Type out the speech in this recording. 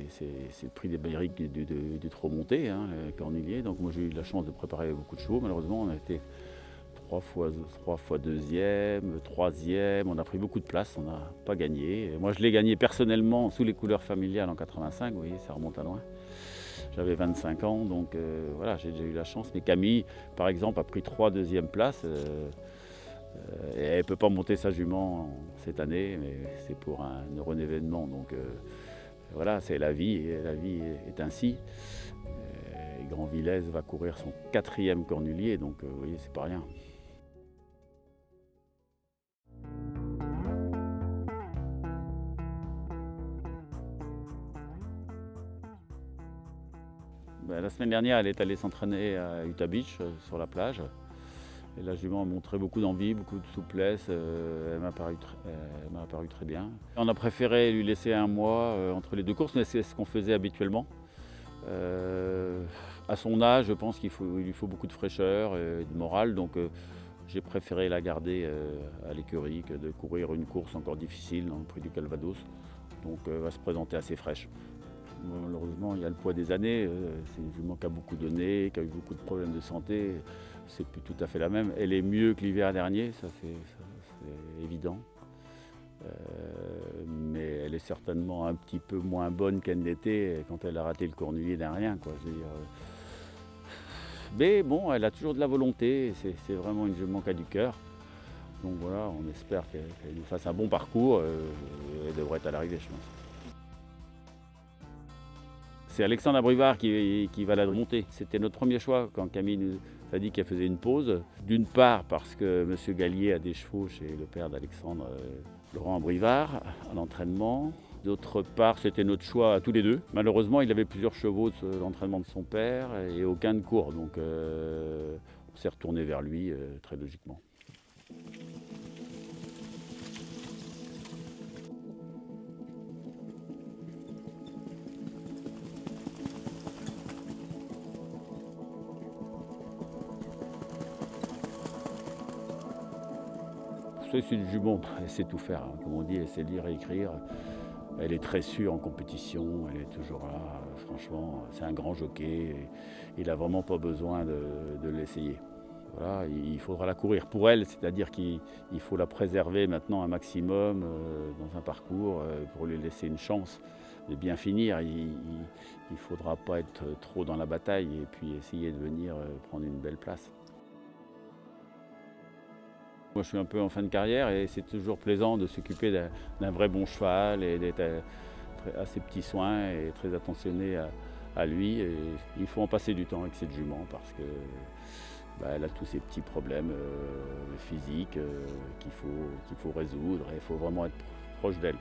c'est le prix des barriques du trop monté, hein, les corniliers. Donc moi j'ai eu la chance de préparer beaucoup de chevaux. Malheureusement on a été trois fois deuxième, troisième. On a pris beaucoup de place, on n'a pas gagné. Et moi je l'ai gagné personnellement sous les couleurs familiales en 85, vous voyez, ça remonte à loin. J'avais 25 ans, donc voilà, j'ai déjà eu la chance. Mais Camille, par exemple, a pris 3 deuxièmes places. Et elle ne peut pas monter sa jument cette année, mais c'est pour un heureux événement. Donc voilà, c'est la vie, et la vie est ainsi. Grand Villez va courir son 4e cornulier, donc vous voyez, c'est pas rien. La semaine dernière, elle est allée s'entraîner à Utah Beach, sur la plage. Et la jument a montré beaucoup d'envie, beaucoup de souplesse, elle m'a paru très bien. On a préféré lui laisser un mois entre les deux courses, mais c'est ce qu'on faisait habituellement. À son âge, je pense qu'il lui faut beaucoup de fraîcheur et de morale, donc j'ai préféré la garder à l'écurie que de courir une course encore difficile dans le Prix du Calvados. Donc elle va se présenter assez fraîche. Malheureusement, il y a le poids des années, c'est une jument qui a beaucoup donné, qui a eu beaucoup de problèmes de santé. C'est plus tout à fait la même. Elle est mieux que l'hiver dernier, ça c'est évident. Mais elle est certainement un petit peu moins bonne qu'elle n'était quand elle a raté le cornulier d'un rien, quoi. Je veux dire, mais bon, elle a toujours de la volonté, c'est vraiment une jument qui a du cœur. Donc voilà, on espère qu'elle nous fasse un bon parcours, elle devrait être à l'arrivée, je pense. C'est Alexandre Abrivard qui va la monter. C'était notre premier choix quand Camille nous a dit qu'elle faisait une pause. D'une part parce que M. Gallier a des chevaux chez le père d'Alexandre, Laurent Abrivard, à l'entraînement. D'autre part, c'était notre choix à tous les deux. Malheureusement, il avait plusieurs chevaux de l'entraînement de son père et aucun de cours. Donc on s'est retourné vers lui très logiquement. C'est une jument, elle sait tout faire, hein, comme on dit, elle sait lire et écrire. Elle est très sûre en compétition, elle est toujours là. Franchement, c'est un grand jockey. Il n'a vraiment pas besoin de l'essayer. Voilà, il faudra la courir pour elle, c'est-à-dire qu'il faut la préserver maintenant un maximum dans un parcours pour lui laisser une chance de bien finir. Il ne faudra pas être trop dans la bataille et puis essayer de venir prendre une belle place. Moi, je suis un peu en fin de carrière et c'est toujours plaisant de s'occuper d'un vrai bon cheval et d'être à ses petits soins et très attentionné à lui. Et il faut en passer du temps avec cette jument parce que elle a tous ces petits problèmes physiques qu'il faut résoudre et il faut vraiment être proche d'elle.